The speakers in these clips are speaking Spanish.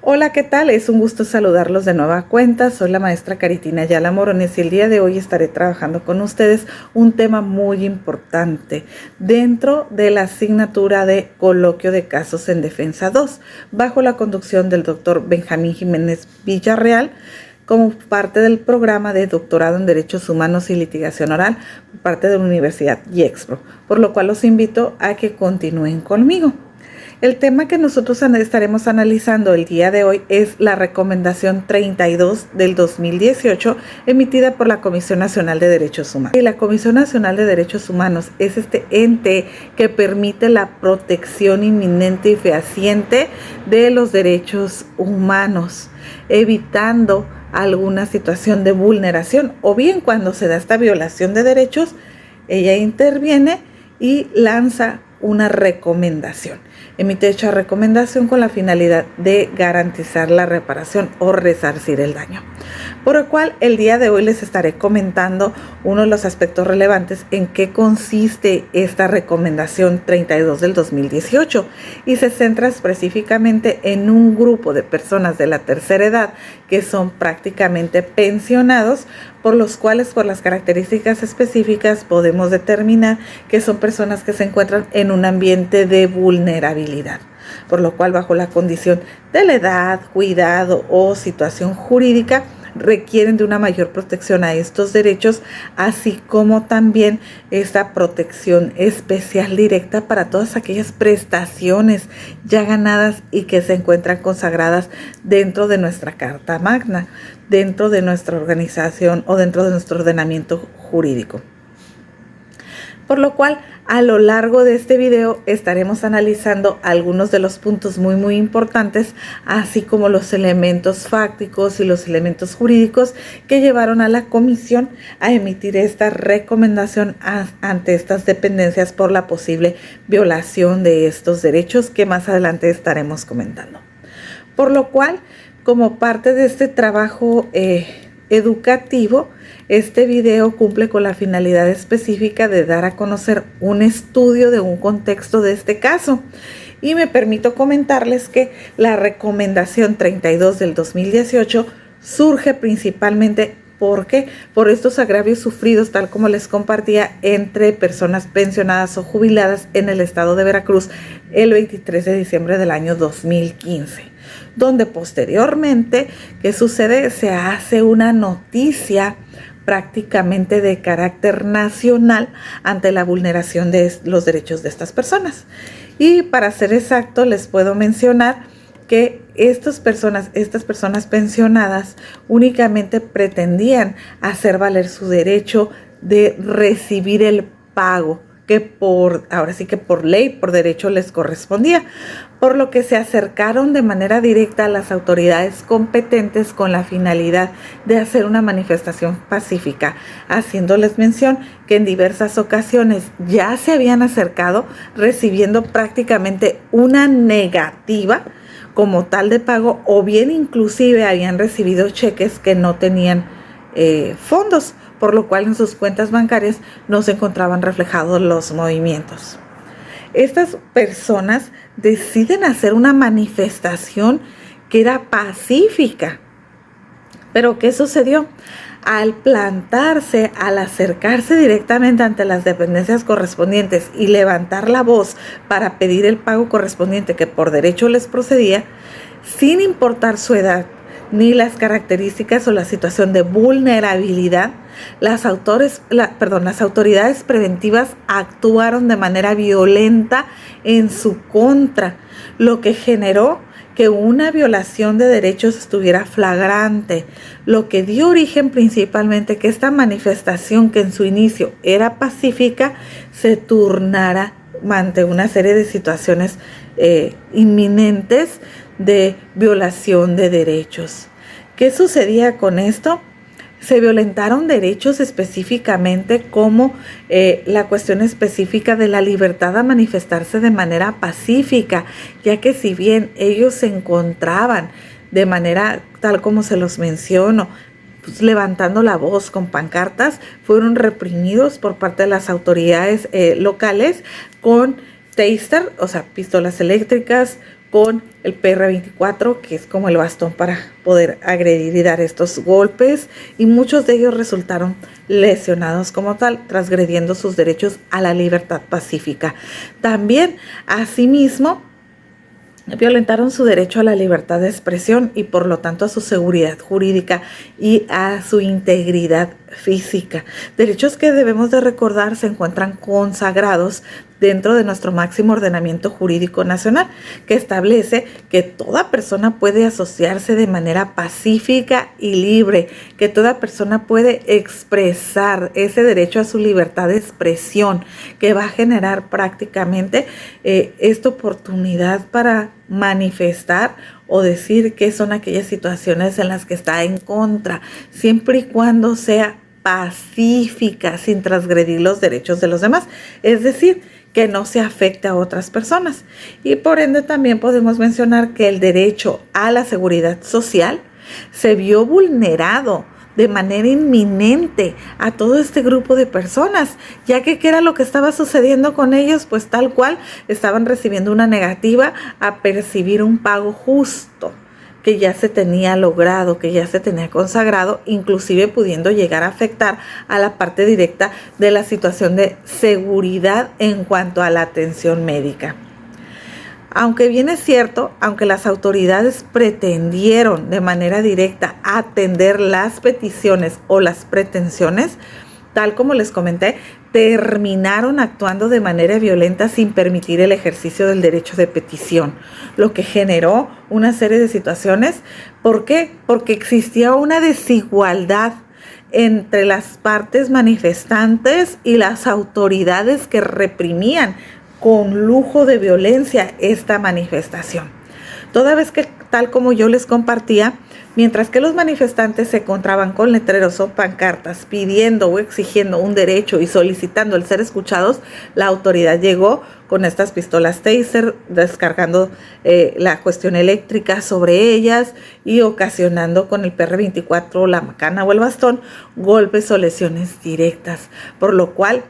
Hola, ¿qué tal? Es un gusto saludarlos de nueva cuenta. Soy la maestra Caritina Ayala Morones y el día de hoy estaré trabajando con ustedes un tema muy importante dentro de la asignatura de Coloquio de Casos en Defensa 2, bajo la conducción del doctor Benjamín Jiménez Villarreal, como parte del programa de doctorado en Derechos Humanos y Litigación Oral por parte de la Universidad IEXPRO, por lo cual los invito a que continúen conmigo. El tema que nosotros estaremos analizando el día de hoy es la recomendación 32 del 2018 emitida por la Comisión Nacional de Derechos Humanos. Y la Comisión Nacional de Derechos Humanos es este ente que permite la protección inminente y fehaciente de los derechos humanos, evitando alguna situación de vulneración o bien cuando se da esta violación de derechos, ella interviene y lanza una recomendación. Emite dicha recomendación con la finalidad de garantizar la reparación o resarcir el daño. Por lo cual, el día de hoy les estaré comentando uno de los aspectos relevantes en qué consiste esta recomendación 32 del 2018 y se centra específicamente en un grupo de personas de la tercera edad que son prácticamente pensionados, por los cuales por las características específicas podemos determinar que son personas que se encuentran en un ambiente de vulnerabilidad, por lo cual bajo la condición de la edad, cuidado o situación jurídica requieren de una mayor protección a estos derechos, así como también esta protección especial directa para todas aquellas prestaciones ya ganadas y que se encuentran consagradas dentro de nuestra Carta Magna, dentro de nuestra organización o dentro de nuestro ordenamiento jurídico. Por lo cual, a lo largo de este video estaremos analizando algunos de los puntos muy importantes, así como los elementos fácticos y los elementos jurídicos que llevaron a la comisión a emitir esta recomendación ante estas dependencias por la posible violación de estos derechos que más adelante estaremos comentando. Por lo cual, como parte de este trabajo educativo, este video cumple con la finalidad específica de dar a conocer un estudio de un contexto de este caso. Y me permito comentarles que la recomendación 32 del 2018 surge principalmente porque por estos agravios sufridos, tal como les compartía, entre personas pensionadas o jubiladas en el estado de Veracruz el 23 de diciembre del año 2015, donde posteriormente, ¿qué sucede? Se hace una noticia prácticamente de carácter nacional ante la vulneración de los derechos de estas personas. Y para ser exacto, les puedo mencionar que estas personas pensionadas únicamente pretendían hacer valer su derecho de recibir el pago que ahora sí que por ley, por derecho les correspondía, por lo que se acercaron de manera directa a las autoridades competentes con la finalidad de hacer una manifestación pacífica, haciéndoles mención que en diversas ocasiones ya se habían acercado recibiendo prácticamente una negativa como tal de pago, o bien inclusive habían recibido cheques que no tenían fondos, por lo cual en sus cuentas bancarias no se encontraban reflejados los movimientos. Estas personas deciden hacer una manifestación que era pacífica. Pero ¿qué sucedió? Al plantarse, al acercarse directamente ante las dependencias correspondientes y levantar la voz para pedir el pago correspondiente que por derecho les procedía, sin importar su edad, ni las características o la situación de vulnerabilidad, las autoridades preventivas actuaron de manera violenta en su contra, lo que generó que una violación de derechos estuviera flagrante, lo que dio origen principalmente que esta manifestación, que en su inicio era pacífica, se turnara ante una serie de situaciones inminentes de violación de derechos. ¿Qué sucedía con esto? Se violentaron derechos específicamente como la cuestión específica de la libertad a manifestarse de manera pacífica, ya que si bien ellos se encontraban de manera tal como se los menciono, pues, levantando la voz con pancartas, fueron reprimidos por parte de las autoridades locales con taser, o sea, pistolas eléctricas, con el PR24, que es como el bastón para poder agredir y dar estos golpes, y muchos de ellos resultaron lesionados como tal, transgrediendo sus derechos a la libertad pacífica. También, asimismo, violentaron su derecho a la libertad de expresión y por lo tanto a su seguridad jurídica y a su integridad física. Derechos que debemos de recordar se encuentran consagrados dentro de nuestro máximo ordenamiento jurídico nacional, que establece que toda persona puede asociarse de manera pacífica y libre, que toda persona puede expresar ese derecho a su libertad de expresión, que va a generar prácticamente esta oportunidad para manifestar o decir qué son aquellas situaciones en las que está en contra, siempre y cuando sea pacífica, sin transgredir los derechos de los demás, es decir, que no se afecte a otras personas. Y por ende también podemos mencionar que el derecho a la seguridad social se vio vulnerado de manera inminente a todo este grupo de personas, ya que ¿qué era lo que estaba sucediendo con ellos? Pues tal cual estaban recibiendo una negativa a percibir un pago justo que ya se tenía logrado, que ya se tenía consagrado, inclusive pudiendo llegar a afectar a la parte directa de la situación de seguridad en cuanto a la atención médica. Aunque bien es cierto, aunque las autoridades pretendieron de manera directa atender las peticiones o las pretensiones, tal como les comenté, terminaron actuando de manera violenta sin permitir el ejercicio del derecho de petición, lo que generó una serie de situaciones. ¿Por qué? Porque existía una desigualdad entre las partes manifestantes y las autoridades que reprimían con lujo de violencia esta manifestación. Toda vez que, tal como yo les compartía, mientras que los manifestantes se encontraban con letreros o pancartas pidiendo o exigiendo un derecho y solicitando el ser escuchados, la autoridad llegó con estas pistolas Taser, descargando la cuestión eléctrica sobre ellas y ocasionando con el PR24, la macana o el bastón, golpes o lesiones directas, por lo cual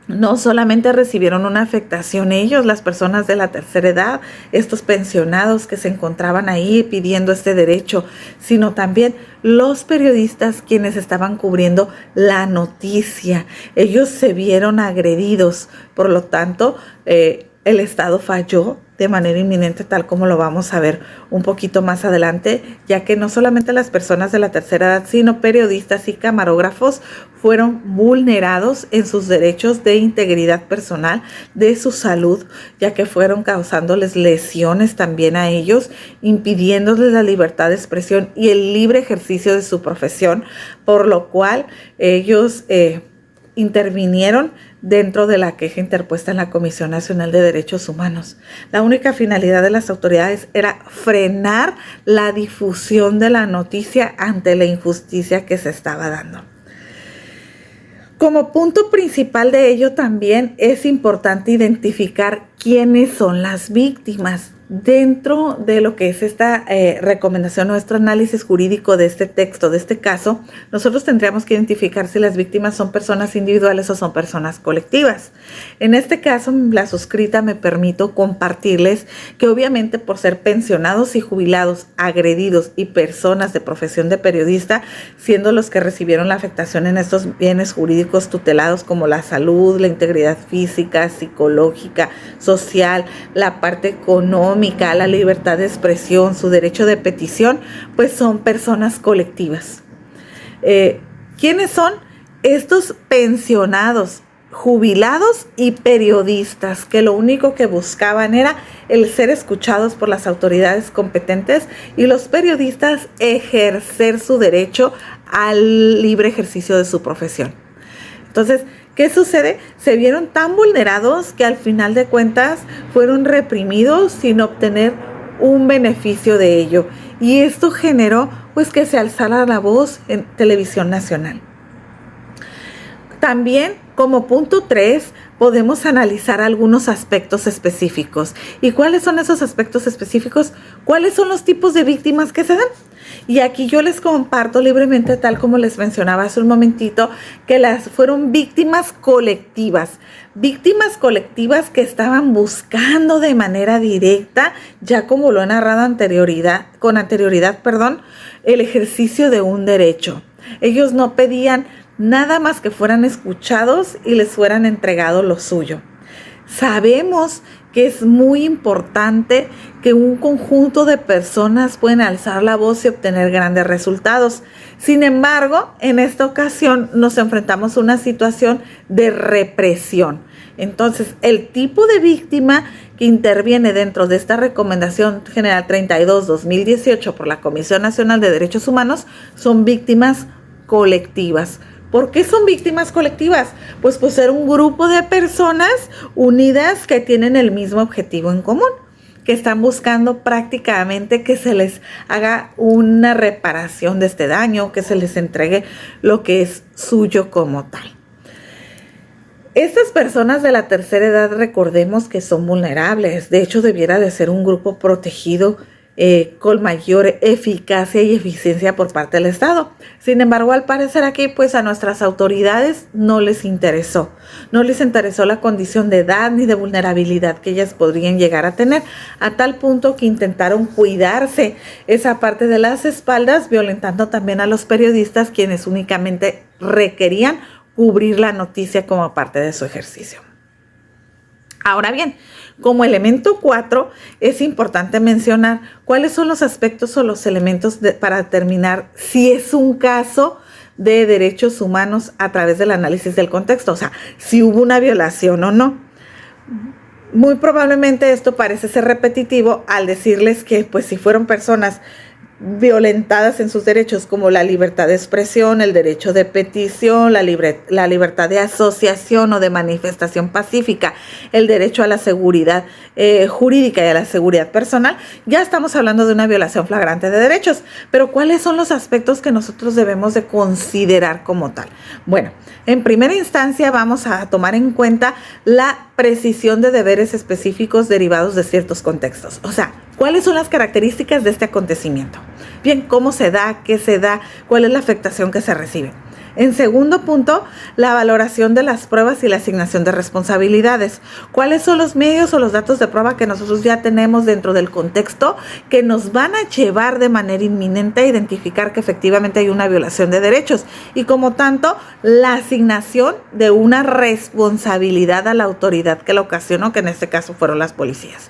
no solamente recibieron una afectación ellos, las personas de la tercera edad, estos pensionados que se encontraban ahí pidiendo este derecho, sino también los periodistas quienes estaban cubriendo la noticia. Ellos se vieron agredidos, por lo tanto, el Estado falló de manera inminente, tal como lo vamos a ver un poquito más adelante, ya que no solamente las personas de la tercera edad, sino periodistas y camarógrafos fueron vulnerados en sus derechos de integridad personal, de su salud, ya que fueron causándoles lesiones también a ellos, impidiéndoles la libertad de expresión y el libre ejercicio de su profesión, por lo cual ellos intervinieron dentro de la queja interpuesta en la Comisión Nacional de Derechos Humanos. La única finalidad de las autoridades era frenar la difusión de la noticia ante la injusticia que se estaba dando. Como punto principal de ello también es importante identificar quiénes son las víctimas. Dentro de lo que es esta recomendación, nuestro análisis jurídico de este texto, de este caso, nosotros tendríamos que identificar si las víctimas son personas individuales o son personas colectivas. En este caso, la suscrita me permito compartirles que obviamente por ser pensionados y jubilados, agredidos y personas de profesión de periodista, siendo los que recibieron la afectación en estos bienes jurídicos tutelados como la salud, la integridad física, psicológica, social, la parte económica, la libertad de expresión, su derecho de petición, pues son personas colectivas. ¿Quiénes son? Estos pensionados, jubilados y periodistas, que lo único que buscaban era el ser escuchados por las autoridades competentes y los periodistas ejercer su derecho al libre ejercicio de su profesión. Entonces, ¿qué sucede? Se vieron tan vulnerados que al final de cuentas fueron reprimidos sin obtener un beneficio de ello. Y esto generó pues que se alzara la voz en televisión nacional. También, como punto 3, podemos analizar algunos aspectos específicos. ¿Y cuáles son esos aspectos específicos? ¿Cuáles son los tipos de víctimas que se dan? Y aquí yo les comparto libremente, tal como les mencionaba hace un momentito, que fueron víctimas colectivas que estaban buscando de manera directa, ya como lo he narrado con anterioridad, el ejercicio de un derecho. Ellos no pedían nada más que fueran escuchados y les fueran entregado lo suyo. Sabemos que es muy importante que un conjunto de personas pueden alzar la voz y obtener grandes resultados. Sin embargo, en esta ocasión nos enfrentamos a una situación de represión. Entonces, el tipo de víctima que interviene dentro de esta Recomendación General 32/2018 por la Comisión Nacional de Derechos Humanos son víctimas colectivas. ¿Por qué son víctimas colectivas? Pues por ser un grupo de personas unidas que tienen el mismo objetivo en común, que están buscando prácticamente que se les haga una reparación de este daño, que se les entregue lo que es suyo como tal. Estas personas de la tercera edad, recordemos que son vulnerables. De hecho, debiera de ser un grupo protegido con mayor eficacia y eficiencia por parte del Estado. Sin embargo, al parecer aquí, pues a nuestras autoridades no les interesó. No les interesó la condición de edad ni de vulnerabilidad que ellas podrían llegar a tener, a tal punto que intentaron cuidarse esa parte de las espaldas, violentando también a los periodistas, quienes únicamente requerían cubrir la noticia como parte de su ejercicio. Ahora bien, como elemento 4, es importante mencionar cuáles son los aspectos o los elementos para determinar si es un caso de derechos humanos a través del análisis del contexto, o sea, si hubo una violación o no. Muy probablemente esto parece ser repetitivo al decirles que, pues, si fueron personas violentadas en sus derechos como la libertad de expresión, el derecho de petición, la libertad de asociación o de manifestación pacífica, el derecho a la seguridad jurídica y a la seguridad personal, ya estamos hablando de una violación flagrante de derechos. Pero ¿cuáles son los aspectos que nosotros debemos de considerar como tal? Bueno, en primera instancia vamos a tomar en cuenta la precisión de deberes específicos derivados de ciertos contextos. O sea, ¿cuáles son las características de este acontecimiento? Bien, ¿cómo se da? ¿Qué se da? ¿Cuál es la afectación que se recibe? En segundo punto, la valoración de las pruebas y la asignación de responsabilidades. ¿Cuáles son los medios o los datos de prueba que nosotros ya tenemos dentro del contexto que nos van a llevar de manera inminente a identificar que efectivamente hay una violación de derechos? Y como tanto, la asignación de una responsabilidad a la autoridad que la ocasionó, que en este caso fueron las policías.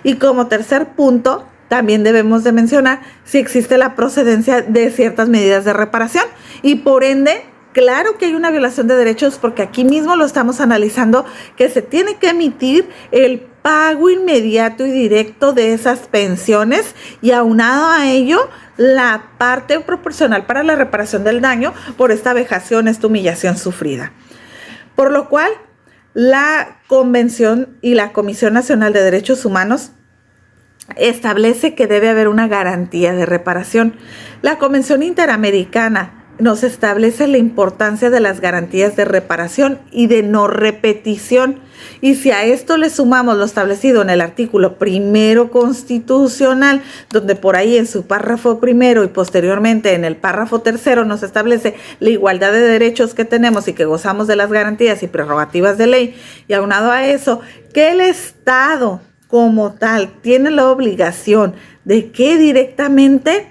Y como tercer punto, también debemos de mencionar si existe la procedencia de ciertas medidas de reparación y por ende, claro que hay una violación de derechos porque aquí mismo lo estamos analizando, que se tiene que emitir el pago inmediato y directo de esas pensiones y aunado a ello la parte proporcional para la reparación del daño por esta vejación, esta humillación sufrida. Por lo cual, la Convención y la Comisión Nacional de Derechos Humanos establece que debe haber una garantía de reparación. La Convención Interamericana nos establece la importancia de las garantías de reparación y de no repetición. Y si a esto le sumamos lo establecido en el artículo 1 constitucional, donde por ahí en su párrafo 1 y posteriormente en el párrafo 3 nos establece la igualdad de derechos que tenemos y que gozamos de las garantías y prerrogativas de ley, y aunado a eso, que el Estado como tal tiene la obligación de que directamente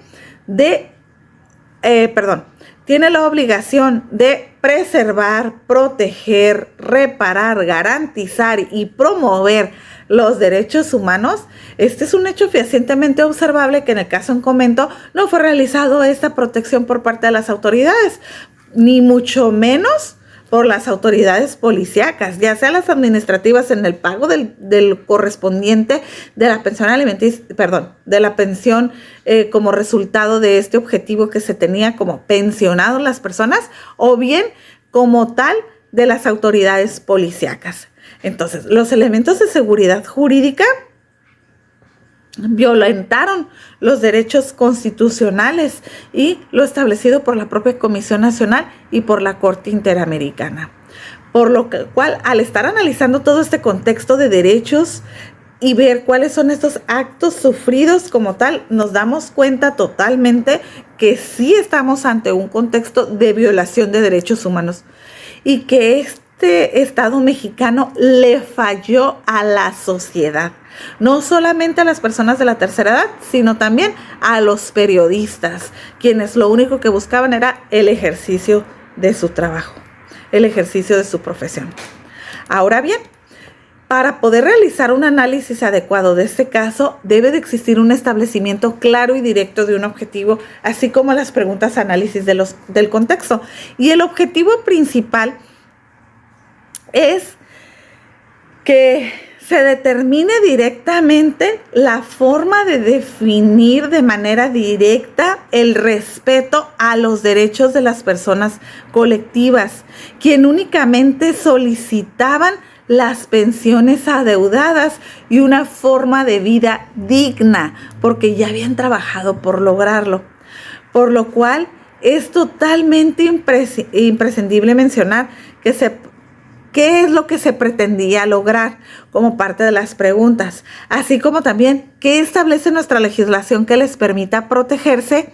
tiene la obligación de preservar, proteger, reparar, garantizar y promover los derechos humanos. Este es un hecho fehacientemente observable que en el caso en comento no fue realizado esta protección por parte de las autoridades, ni mucho menos por las autoridades policíacas, ya sea las administrativas en el pago del correspondiente de la pensión alimenticia, de la pensión como resultado de este objetivo que se tenía como pensionado las personas, o bien como tal de las autoridades policíacas. Entonces, los elementos de seguridad jurídica violentaron los derechos constitucionales y lo establecido por la propia Comisión Nacional y por la Corte Interamericana. Por lo cual, al estar analizando todo este contexto de derechos y ver cuáles son estos actos sufridos como tal, nos damos cuenta totalmente que sí estamos ante un contexto de violación de derechos humanos y que este Estado mexicano le falló a la sociedad. No solamente a las personas de la tercera edad, sino también a los periodistas, quienes lo único que buscaban era el ejercicio de su trabajo, el ejercicio de su profesión. Ahora bien, para poder realizar un análisis adecuado de este caso, debe de existir un establecimiento claro y directo de un objetivo, así como las preguntas análisis del contexto. Y el objetivo principal es que se determine directamente la forma de definir de manera directa el respeto a los derechos de las personas colectivas, quien únicamente solicitaban las pensiones adeudadas y una forma de vida digna, porque ya habían trabajado por lograrlo. Por lo cual es totalmente imprescindible mencionar qué es lo que se pretendía lograr como parte de las preguntas, así como también qué establece nuestra legislación que les permita protegerse,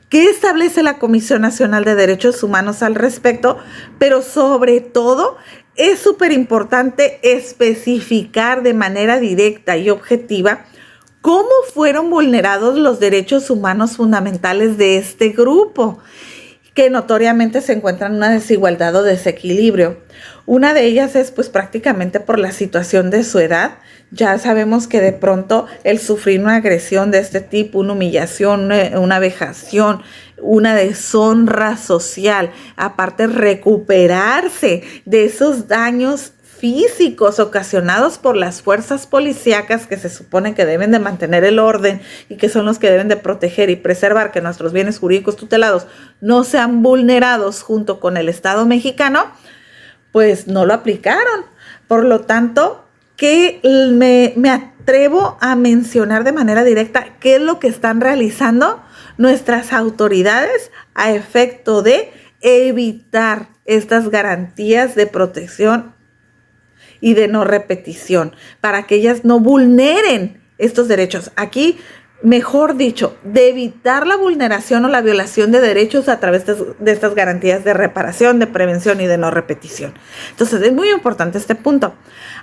qué establece la Comisión Nacional de Derechos Humanos al respecto, pero sobre todo es súper importante especificar de manera directa y objetiva cómo fueron vulnerados los derechos humanos fundamentales de este grupo, que notoriamente se encuentran en una desigualdad o desequilibrio. Una de ellas es pues prácticamente por la situación de su edad. Ya sabemos que de pronto el sufrir una agresión de este tipo, una humillación, una vejación, una deshonra social, aparte recuperarse de esos daños físicos ocasionados por las fuerzas policíacas que se supone que deben de mantener el orden y que son los que deben de proteger y preservar que nuestros bienes jurídicos tutelados no sean vulnerados junto con el Estado mexicano, pues no lo aplicaron. Por lo tanto, que me atrevo a mencionar de manera directa qué es lo que están realizando nuestras autoridades a efecto de evitar estas garantías de protección y de no repetición, para que ellas no vulneren estos derechos. Aquí, mejor dicho, de evitar la vulneración o la violación de derechos a través de estas garantías de reparación, de prevención y de no repetición. Entonces, es muy importante este punto.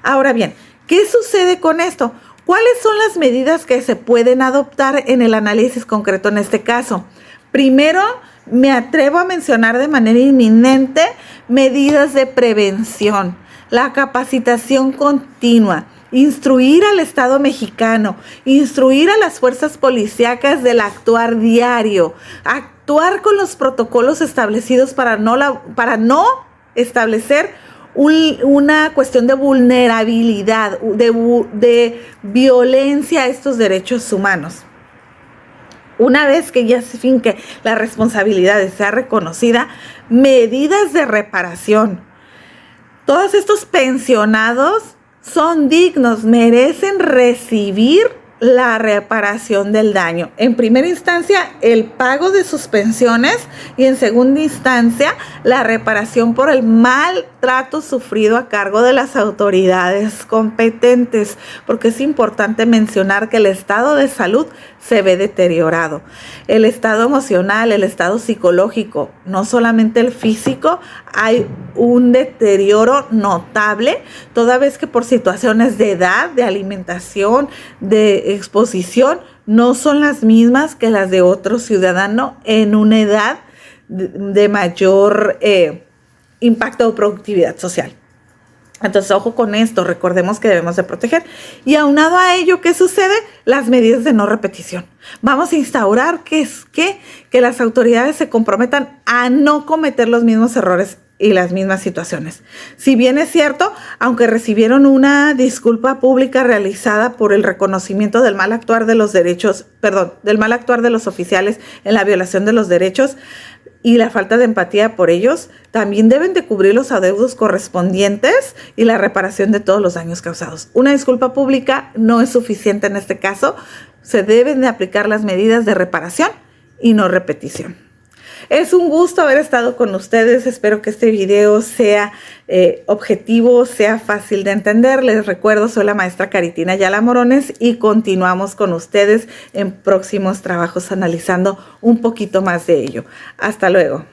Ahora bien, ¿qué sucede con esto? ¿Cuáles son las medidas que se pueden adoptar en el análisis concreto en este caso? Primero, me atrevo a mencionar de manera inminente medidas de prevención, la capacitación continua, instruir al Estado mexicano, instruir a las fuerzas policíacas del actuar diario, actuar con los protocolos establecidos para no establecer una cuestión de vulnerabilidad, de violencia a estos derechos humanos. Una vez que ya se finque la responsabilidad sea reconocida, medidas de reparación. Todos estos pensionados son dignos, merecen recibir la reparación del daño. En primera instancia, el pago de sus pensiones y en segunda instancia, la reparación por el maltrato sufrido a cargo de las autoridades competentes, porque es importante mencionar que el estado de salud se ve deteriorado. El estado emocional, el estado psicológico, no solamente el físico, hay un deterioro notable, toda vez que por situaciones de edad, de alimentación, de exposición, no son las mismas que las de otro ciudadano en una edad de mayor impacto o productividad social. Entonces, ojo con esto, recordemos que debemos de proteger. Y aunado a ello, ¿qué sucede? Las medidas de no repetición. Vamos a instaurar que las autoridades se comprometan a no cometer los mismos errores y las mismas situaciones. Si bien es cierto, aunque recibieron una disculpa pública realizada por el reconocimiento del mal actuar de los oficiales en la violación de los derechos y la falta de empatía por ellos, también deben de cubrir los adeudos correspondientes y la reparación de todos los daños causados. Una disculpa pública no es suficiente en este caso, se deben de aplicar las medidas de reparación y no repetición. Es un gusto haber estado con ustedes. Espero que este video sea objetivo, sea fácil de entender. Les recuerdo, soy la maestra Caritina Ayala Morones y continuamos con ustedes en próximos trabajos analizando un poquito más de ello. Hasta luego.